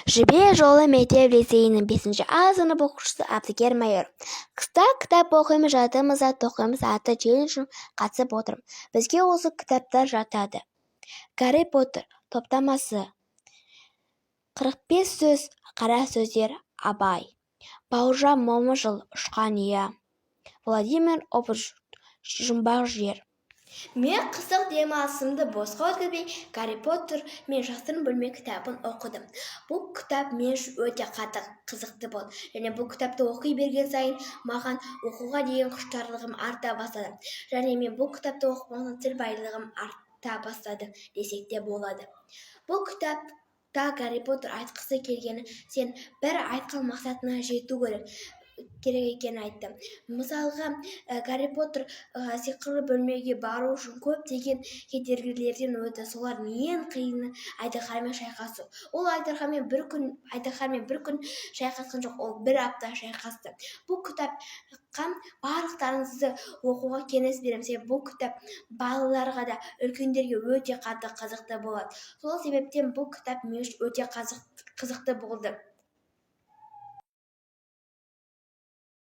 Жібек жолы мектеп-лицейінің 5 А сынып оқушысы Абдыкер майор. Қыста кітап оқимыз, жатымыз, тоқимыз атты челленджге қатысып отырмын. Бізге осы кітаптар жатады. Гарри Поттер топтамасы, 45 сөз, қара сөздер, Абай. Бауыржан Момышұлы, Ұшқан ұя. Владимир Опыш, Жұмбақ жер. Мен қысық демалысымды босқа өткізбей Гарри Поттер мен жасырын бөлме кітабын оқыдым. Бұл кітап мен үшін өте қызықты болды. Және бұл кітапты оқи берген сайын маған оқуға деген құштарлығым арта бастады. Және мен бұл кітапты оқымаған тіл байлығым арта бастады десек те болады. Бұл кітапта Гарри Поттер айтқысы келгені, сен бір айтқан мақсатына жету керек екенін айтты. Мысалға, Гарри Поттер сиқырлы бөлмеге бару үшін көптеген кедергілерден өтті. Солардың ең қиыны аждаһамен шайқасу. Ол аждаһамен бір күн шайқасқан жоқ, ол 1 апта шайқасты. Бұл кітапқа барлықтарыңызды оқуға кеңес беремін. Себебі бұл кітап балаларға да, үлкендерге өте қатты қызықты болады. Сол себептен бұл кітап мен үшін өте қызықты болды.